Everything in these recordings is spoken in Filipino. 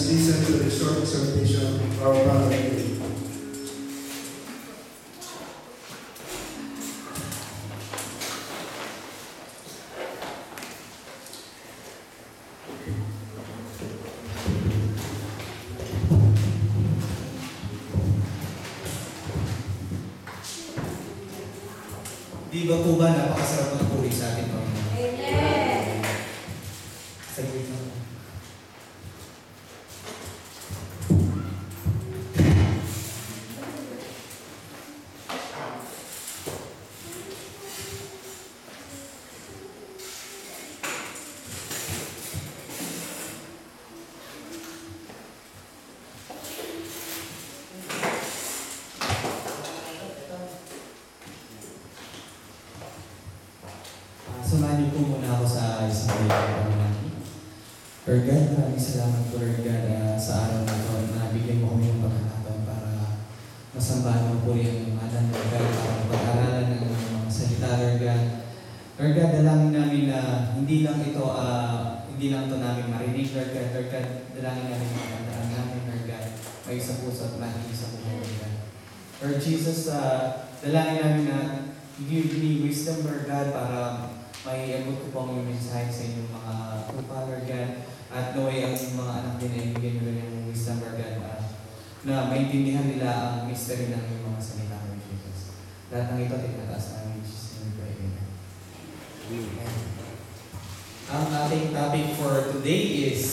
Let's listen to the short exhortation of our Father today. Di ba po ba napakasarap magpuri sa atin, Panginoon? Amen. Saglit lang. Samahan niyo po muna ako sa isang video natin. Lord God, maraming salamat po, Lord God, sa araw na ito na bigyan mo kami ng pagkakataon para masambahan mo po rin ang ngalan, Lord God, para pag-aralan ng mga salita, Lord God. Lord God, dalangin namin na hindi lang ito namin marinig, Lord God. Lord God, dalangin namin na matandaan namin, Lord God, may isang puso at mahinig sa buhay, Lord God. Lord Jesus, dalangin namin na give me wisdom, Lord God, para may abot ko po ang yung mensahe sa inyong mga tupa, Lord God. At naway ang mga anak din ay bigyan nyo rin yung wisdom, Lord God, na maintindihan nila ang mystery ng yung mga salita, Lord Jesus. Lahat ng ito, tinataas namin, Jesus, in prayer. Amen. Ang ating topic for today is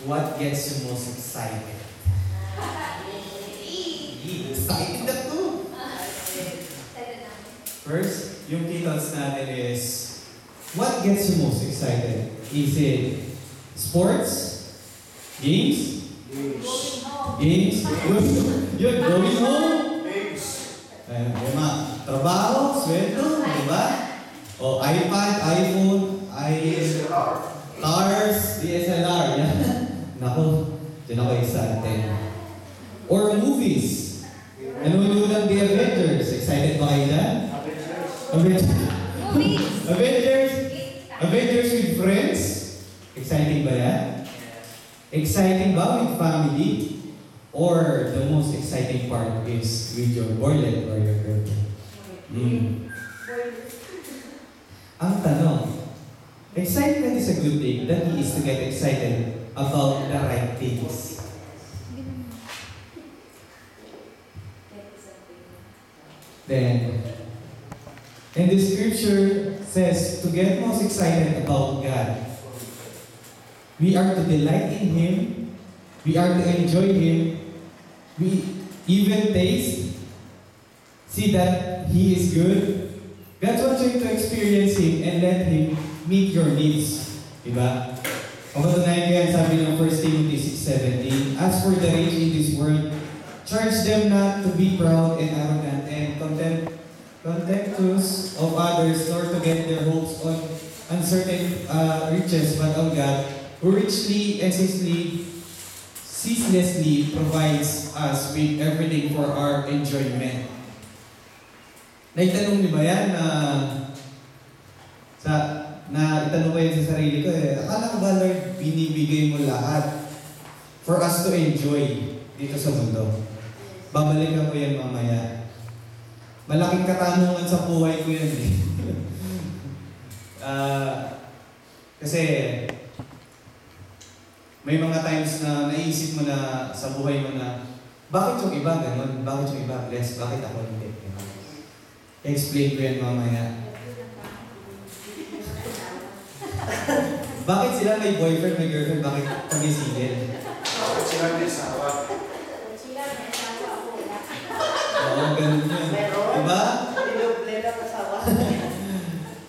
what gets you most excited? Excited na to! First, yung titles natin is what gets you most excited? Is it sports? Games? Games? Yun, going home? Games. Trabaho, sweldo, diba? O iPad, iPhone, cars, DSLR, yan. Naku, dyan ako excited. Or movies. Nanonood ng The Avengers. Excited ba kayo dyan? Avengers with friends? Exciting ba yan? Exciting ba with family? Or the most exciting part is with your boyfriend or your girlfriend? Ang tanong, excitement is a good thing. The key is to get excited about the right things. Then, and the scripture says to get most excited about God, we are to delight in Him, we are to enjoy Him, we even taste, see that He is good. God wants you to experience Him and let Him meet your needs. Diba? Kapatunayan ko yan, sabi ng 1 Timothy 6:17, as for the rich in this world, charge them not to be proud and arrogant and contemptuous of others, nor to get their hopes on uncertain riches, but on God, who richly and ceaselessly provides us with everything for our enjoyment. Naitanong niyo ba yan itanong ko yan sa sarili ko akala ko ba, Lord, binibigay mo lahat for us to enjoy dito sa mundo? Babalikan ko yan mamaya. Malaking katanungan sa buhay ko yan kasi may mga times na naisip mo na sa buhay mo na bakit yung iba ganun? Bakit yung iba blessed? Bakit ako hindi? Explain ko yan mamaya. Bakit sila may boyfriend, may girlfriend? Bakit kami single? Bakit sila may asawa? Oo, ganun yun. Diba?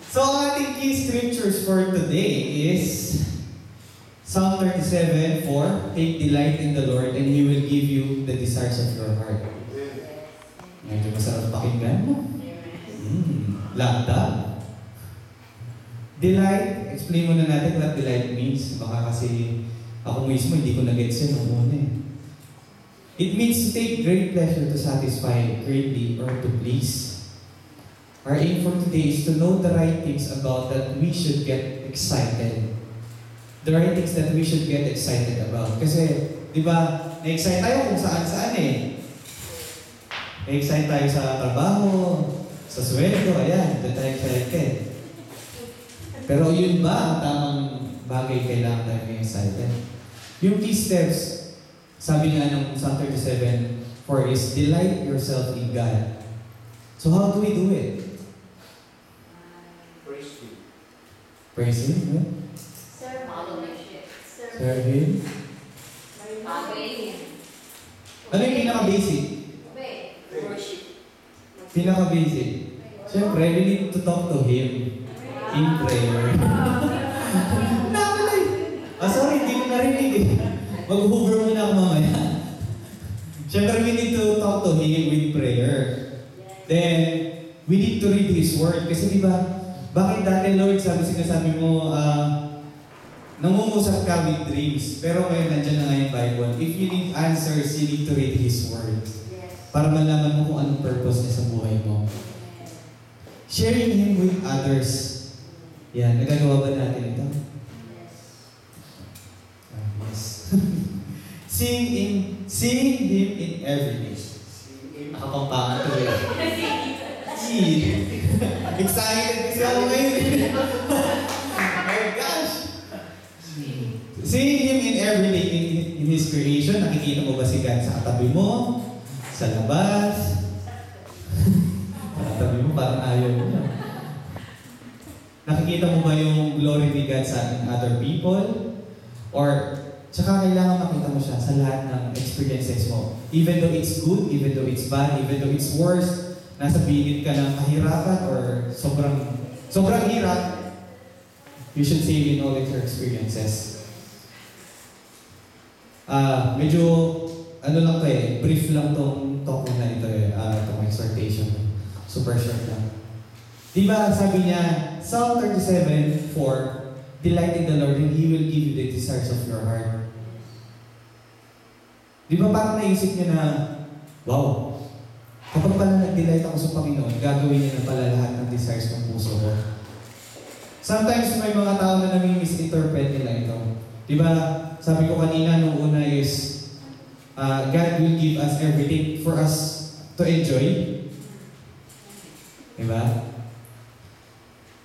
So, ang ating key scriptures for today is Psalm 37:4. Take delight in the Lord and He will give you the desires of your heart. Medyo masarap pakinggan mo. Lambda. Delight, explain muna natin what delight means. Baka kasi ako mismo hindi ko na-gets yun muna eh. It means to take great pleasure, to satisfy greatly, or to please. Our aim for today is to know the right things about that we should get excited. there are things that we should get excited about. Kasi, di ba, na-excite tayo kung saan-saan eh. Na-excite tayo sa trabaho, sa sweldo, ayan, doon tayo excited. Pero yun ba ang tamang bagay kailangan tayo may excited? Yung key steps, sabi nga ng Psalm 37:4 is, delight yourself in God. So how do we do it? Praise Him. Praise Him, no? Serve Him. Ano yung pinaka-basic? Pinaka-basic. Siyempre, we need to talk to Him in prayer. Nakalay! Sorry, hindi ko narinig eh. Mag-hover muna ako mamaya. Siyempre, we need to talk to Him with prayer. Then, we need to read His Word. Kasi diba, bakit dati, Lord, sinasabi mo, nangungusap ka with dreams. Pero ngayon, nandiyan na nga yung Bible. If you need answers, you need to read His Word. Para malaman mo kung anong purpose niya sa buhay mo. Sharing Him with others. Yan, nagagawa ba natin ito? Yes. Seeing Him in everything. Nakapampangan to eh. Excited kasi ako ngayon. Oh my gosh! Seeing Him in everything, in His creation, nakikita mo ba si God sa katabi mo? Sa labas? Sa katabi mo, parang ayaw mo na. Nakikita mo ba yung glory ni God sa other people? Or, tsaka kailangan makita mo siya sa lahat ng experiences mo. Even though it's good, even though it's bad, even though it's worse, nasa bilid ka ng kahirapan or sobrang hirap, you should say in all of your experiences. Medyo, ano lang to eh, brief lang tong talk na ito eh, itong exhortation. Super short lang. Diba sabi niya, Psalm 37:4, delight in the Lord and He will give you the desires of your heart. Diba parang naisip niya na, wow, kapag pala nag-delight ako sa Panginoon, gagawin niya na pala lahat ng desires ng puso ko. Sometimes may mga tao na nami-misinterpret nila ito. Diba, sabi ko kanina nung una is, God will give us everything for us to enjoy. Diba?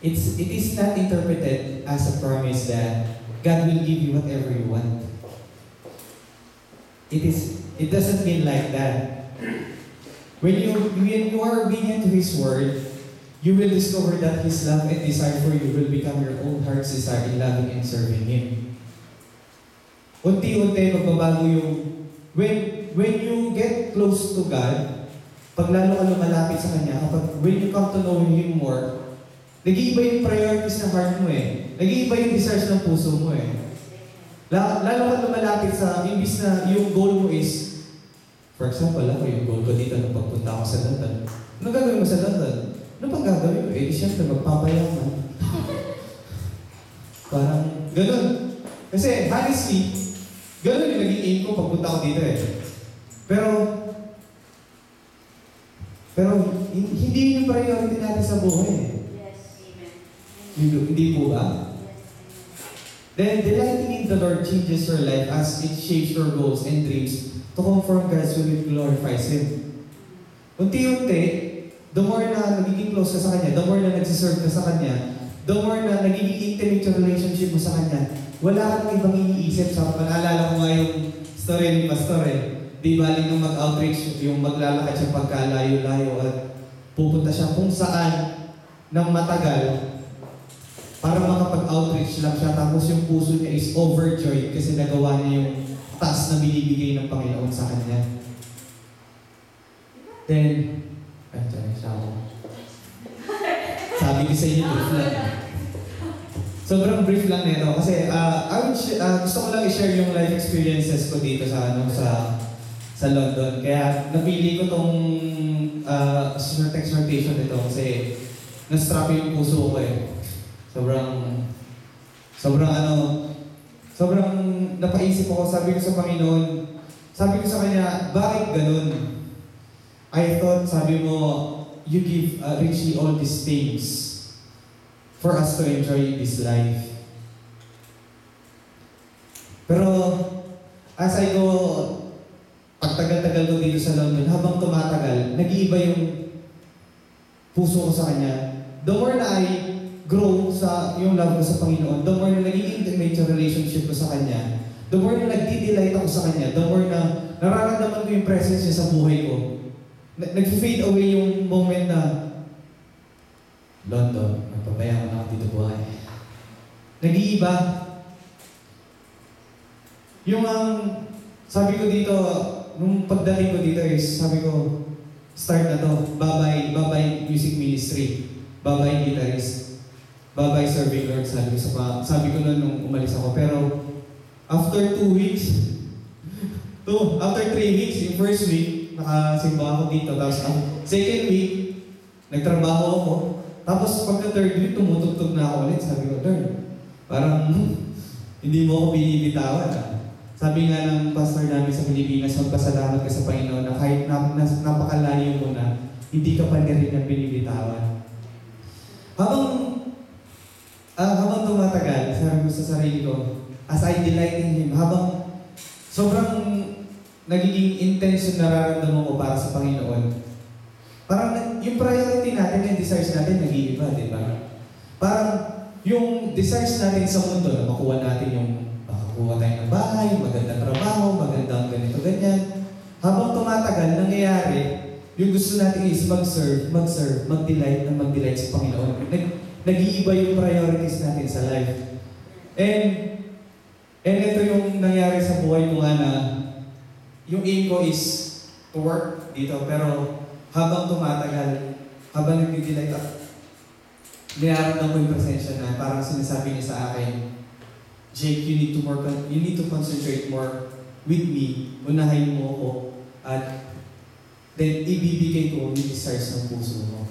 It is not interpreted as a promise that God will give you whatever you want. It doesn't mean like that. When you are obedient to His Word, you will discover that His love and desire for you will become your own heart's desire in loving and serving Him. Unti-unti magbabago yung when you get close to God, pag lalo ka lumalapit sa Kanya, when you come to know Him more, nag-iiba yung priorities ng heart mo eh. Nag-iiba yung desires ng puso mo eh. Lalo ka lumalapit sa, imbis na yung goal mo is, for example, ako yung goal ko dito nung pagpunta ako sa London. Ano gagawin mo sa London? Ano pang gagawin mo? Eh, siyempre magpapayaman. Parang, ganun. Kasi, honestly, ganun yung naging aim ko pagpunta ko dito eh. Pero, hindi yung priority natin sa buhay eh. Hindi po ba? Then, delighting in the Lord changes your life as it shapes your goals and dreams to conform God's will and glorifies Him. Unti-unti, the more na nagiging close ka sa Kanya, the more na nagsiserve ka sa Kanya, the more na nagiging intimate yung relationship mo sa Kanya, wala kang ibang iniisip. Sa naalala ko nga yung story ni Pastor eh. Di bali nung mag-outreach, yung maglalakad siya pagkalayo-layo at pupunta siya kung saan ng matagal para makapag-outreach lang siya. Tapos yung puso niya is overjoyed kasi nagawa niya yung task na binibigay ng Panginoon sa kanya. Then, sabi ko sa inyo, brief lang. Sobrang brief lang nito kasi gusto ko lang i-share yung life experiences ko dito sa London. Kaya napili ko tong exhortation nito kasi na-strap yung puso ko eh. Sobrang napaisip ako, sabi ko sa Panginoon, sabi ko sa Kanya, bakit ganun? I thought, sabi mo, you give richly all these things for us to enjoy this life. Pero, as I go, pagtagal-tagal ko dito sa London, habang tumatagal, nag-iiba yung puso ko sa Kanya. The more na I grow sa yung love ko sa Panginoon, the more na naging intimate yung relationship ko sa Kanya, the more na nagdi-delight ako sa Kanya, the more na nararamdaman ko yung presence niya sa buhay ko. Nag-fade away yung moment na, London, magpabayaan ko na ako dito buhay. Nag-iiba. Yung sabi ko dito, nung pagdating ko dito is, sabi ko, start na to. Bye-bye music ministry. Bye-bye guitarist. Bye-bye serving Lord. Sabi ko na nung umalis ako. Pero, after 2 weeks, after 3 weeks, yung first week, nakasimba ako dito. Tapos, second week, nagtrabaho ako. Tapos, pagka third week, tumutugtog na ako ulit. Sabi ko, Lord, parang, hindi mo ako binibitawan. Sabi nga ng pastor namin sa Pilipinas, magpasalamat ka sa Panginoon na kahit napakalayo mo na, hindi ka pa rin niya binibitawan. Habang tumatagal, sabi ko sa sarili ko, as I delight in Him, habang sobrang nagiging intense yung nararamdaman ko para sa Panginoon, parang yung priority natin, yung desires natin, nag-iiba, di ba? Parang yung desires natin sa mundo, na makuha natin yung makakuha tayo ng bahay, magandang trabaho, magandang ganito, ganyan. Habang tumatagal, nangyayari, yung gusto natin is mag-serve, mag-delight sa Panginoon. Nag-iiba yung priorities natin sa life. And ito yung nangyari sa buhay ko nga na, yung aim ko is to work dito, pero habang tumatagal, habang nag-delight ako, niraramdam ko yung presensya na parang sinasabi niya sa akin, Jake, you need to concentrate more with me. Unahin mo ako at then ibibigay ko yung desires ng puso mo.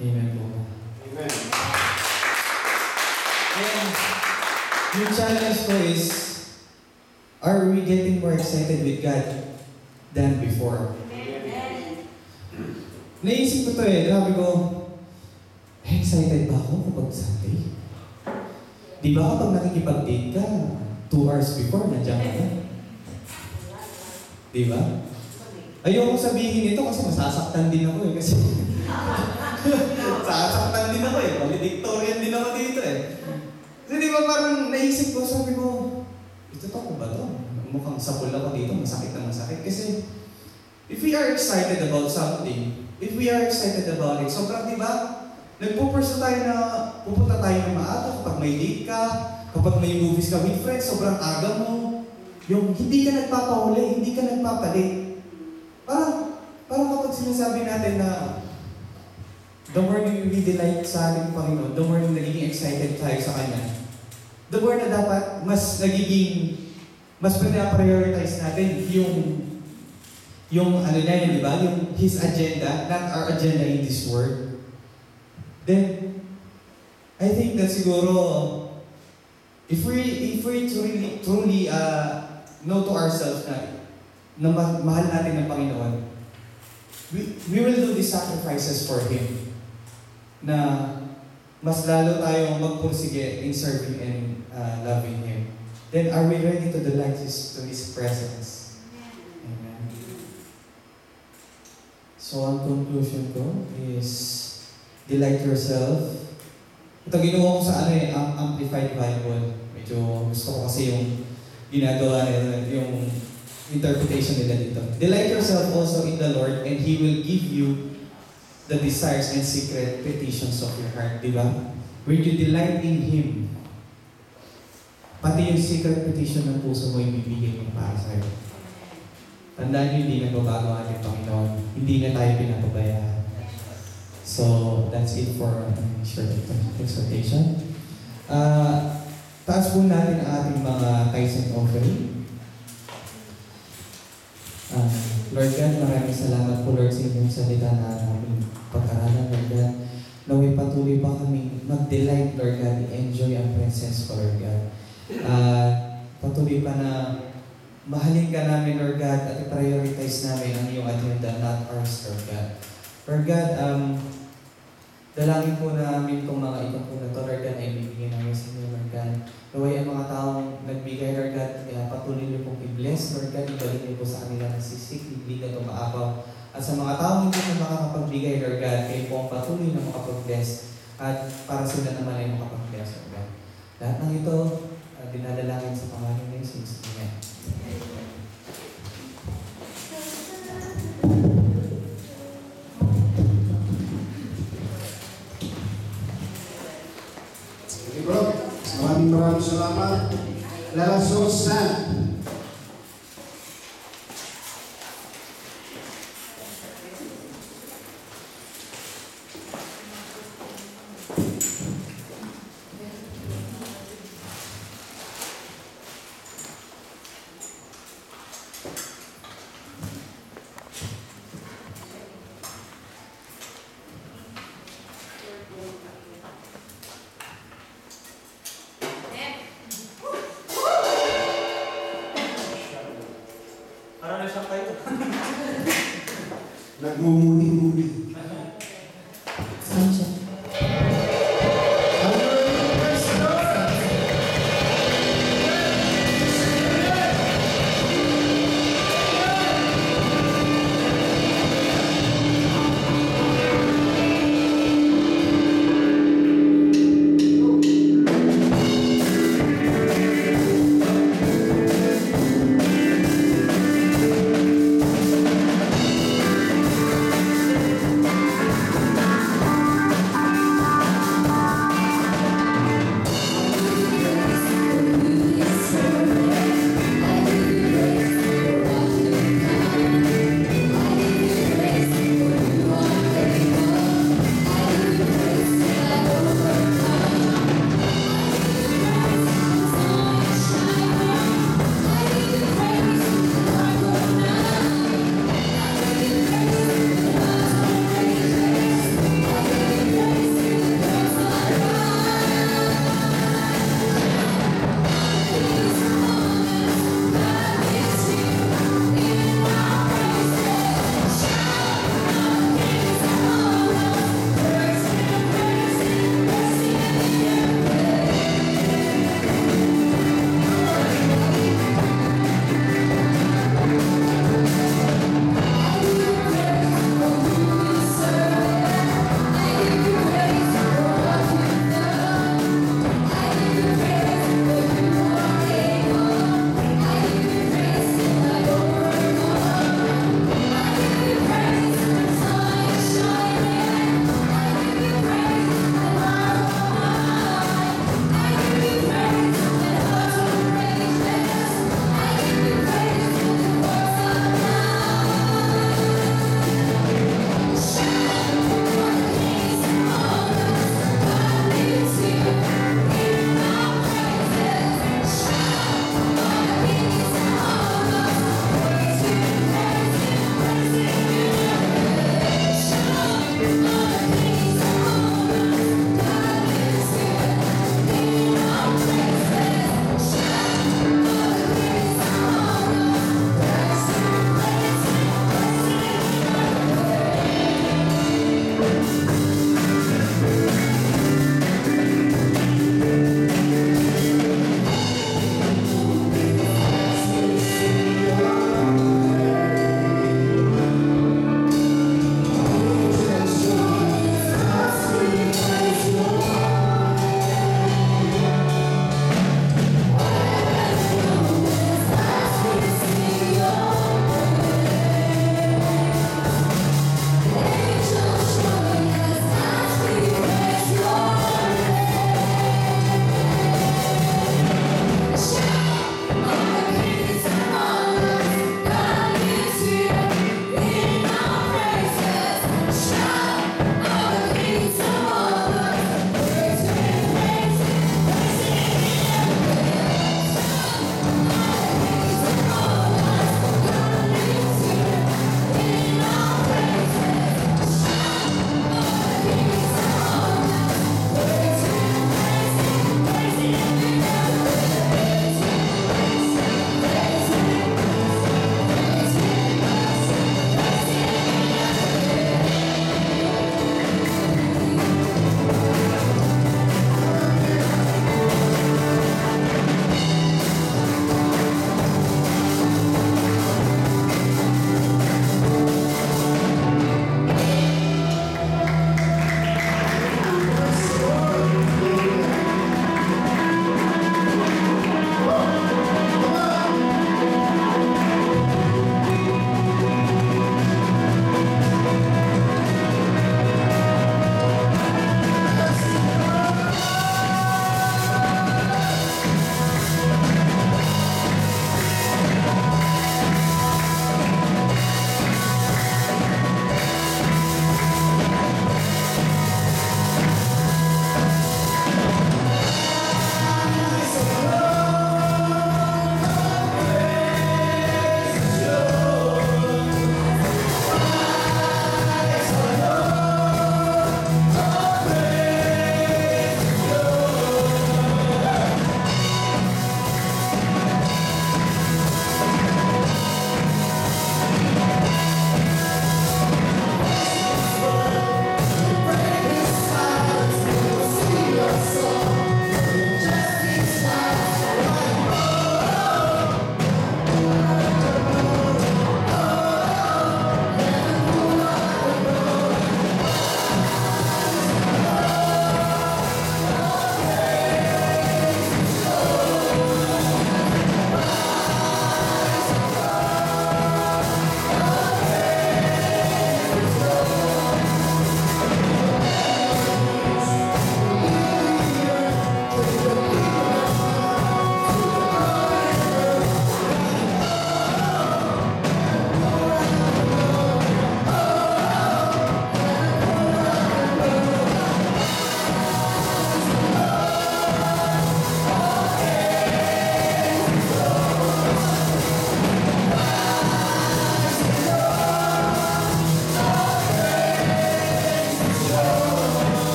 Amen po. Amen. And yung challenge ko is, are we getting more excited with God than before? Amen. Naisip ko to grabe ko, excited ba ako kapag Sunday? Di ba kapag nakikipag-date ka, 2 hours before, nandiyan ka na? Di ba? Ayoko sabihin ito kasi masasaktan din ako kasi sasaktan din ako valedictorian din ako dito Kasi di ba parang naisip ko, sabi ko, ito ko ba to? Mukhang sapul ako dito, masakit na masakit. Kasi if we are excited about something, if we are excited about it, sobrang di ba? Nagpupurso tayo na pupunta tayo ng maaga kapag may date ka, kapag may movies ka with friends, sobrang aga mo. Yung hindi ka nagpapahuli, hindi ka nagpapadate. Parang kapag sinasabi natin na the more we delight sa ating Panginoon, the more nagiging excited tayo sa Kanya, the more na dapat mas prioritize natin yung ano na yun, di ba? Yung His agenda, not our agenda in this world. Then, I think that siguro, if we truly know to ourselves na mahal natin ng Panginoon, we will do these sacrifices for Him. Na mas lalo tayong magpursige in serving and loving Him. Then, are we ready to delight to His presence? Amen. So, ang conclusion ko is, delight yourself. Ito ginawa ko sa ang Amplified Bible. Medyo gusto ko kasi yung ginagawa nila, yung interpretation nila dito. Delight yourself also in the Lord and He will give you the desires and secret petitions of your heart. Diba? When you delight in Him, pati yung secret petition ng puso mo ibibigay mo para sa'yo. Tandaan nyo, hindi nagbabago ang ating Panginoon. Hindi na tayo pinapabayaan. So, that's it for short exhortation. Taas po natin ang ating mga tithes and offering. Lord God, maraming salamat po Lord sa inyong salita na aming pag-aralan, Lord God. Naway patuloy pa kami mag-delight, Lord God, enjoy ang presence ko, Lord God. Patuloy pa na mahalin ka namin, Lord God, at i-prioritize namin ang iyong agenda, not ours, Lord God. Lord God, Dalangin po namin itong mga ito po na to, Lord God, ay bibigyan namin sa inyo, Lord God. Naway ang mga taong nagbigay, Lord God, patuloy niyo pong i-bless, Lord God, ibalik niyo po sa kanila na sisik, ibigay at umaapaw. At sa mga taong hindi na makakapagbigay, Lord God, kayo po ang patuloy na makapag-bless at para sila naman ay makapag-bless, Lord God. Lahat ng ito, dinadalangin sa pangalan ni Jesus. Amen. Okay bro, maraming salamat. Let us all stand. Parang nasa kayo. Nagmumuni-muni. Saan siya? Praise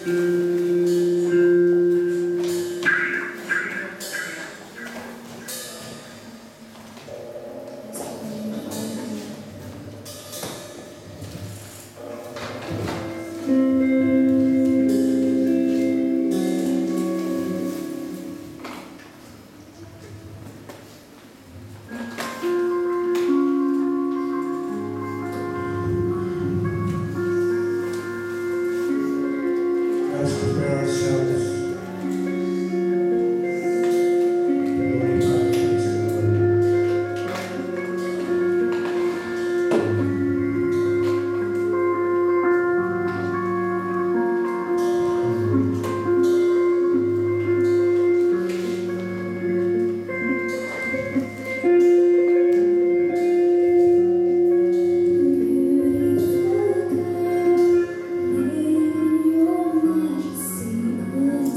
Let's prepare ourselves. Your majesty.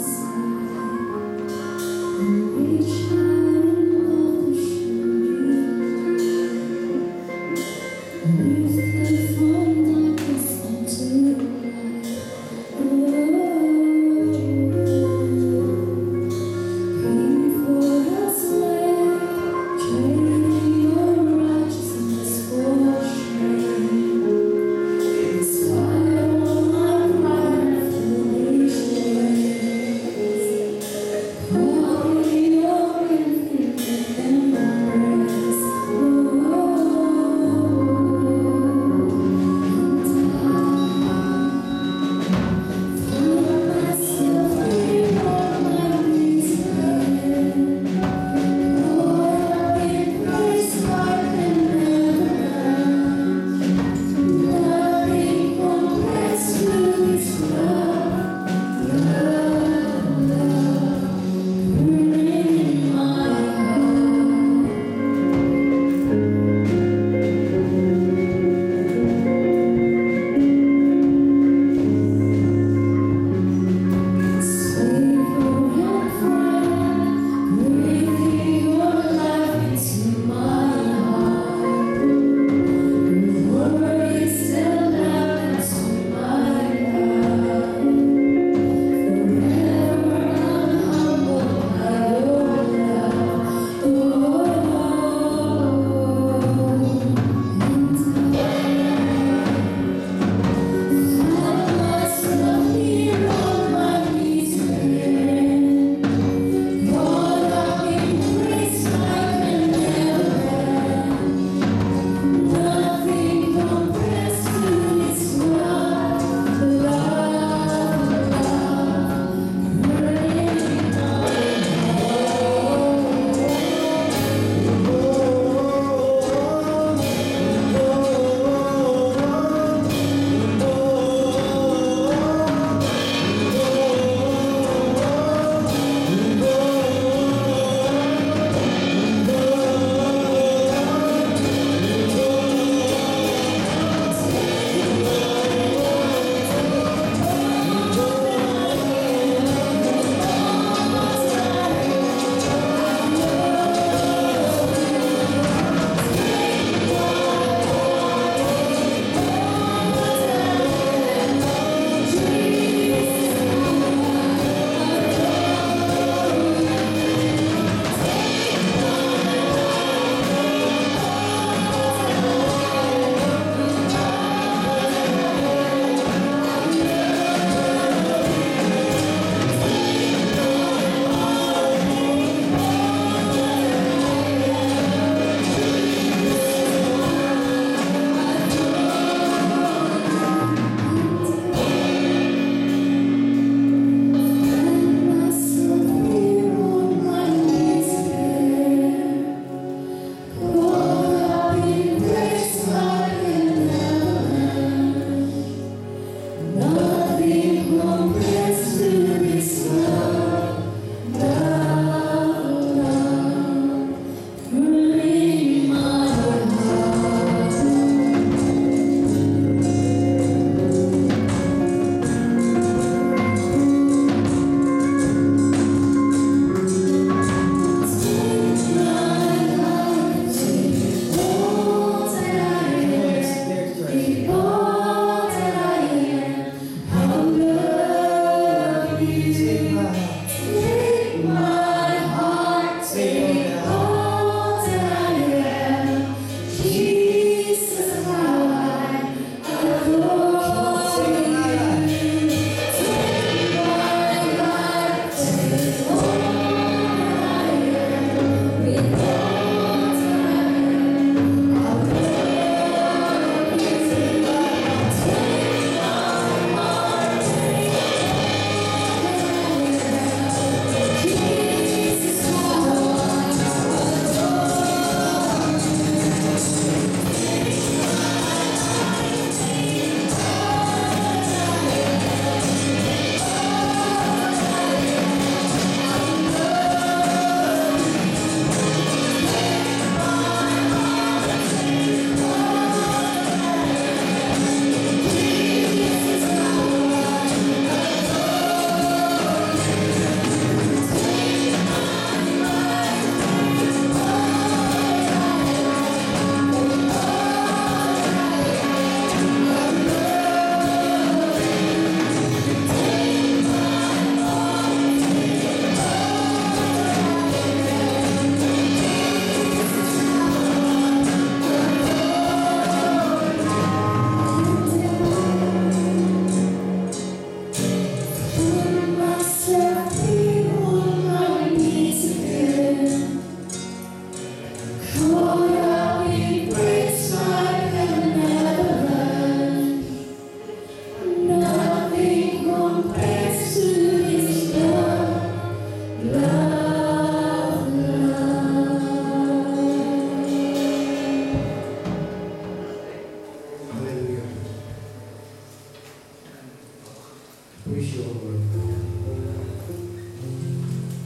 you, O Lord.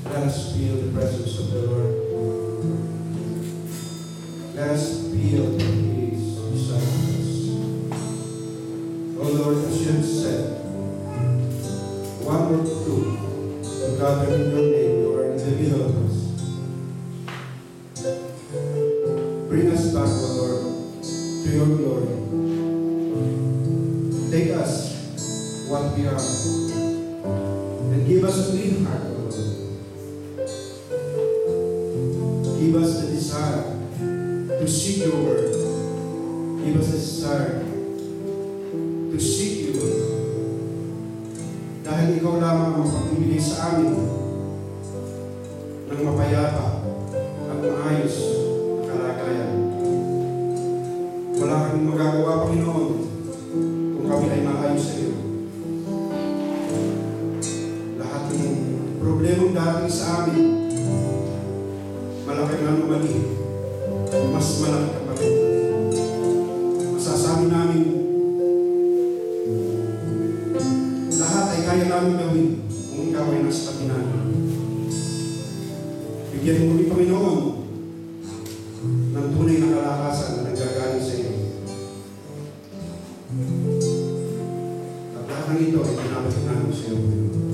Let us feel the presence of the Lord. Let us feel that He is beside us. O Lord, as you have said, one or two, to gather in your name, you are in the middle of us. Bring us back, O Lord, to your glory. Take us what we are, and give us a clean heart, O Lord. Give us the desire to seek your word. Give us the desire to seek you. Dahil ikaw lamang ang magbibigay sa amin ng mapayapa at maayos na kalagayan. Wala kaming magagawa, Panginoon, kung kami ay maayos sa iyo. Lahat ng problemang dating sa amin, malaki man o mali, mas malaki ka pa rin. Masasabi namin, lahat ay kaya namin gawin kung ikaw ay nasa tabi namin. Bigyan mo kami, Panginoon, ng tunay na kalakasan na nanggagaling sa iyo. At lahat ng ito ay pinapagin namin sa iyo, Panginoon.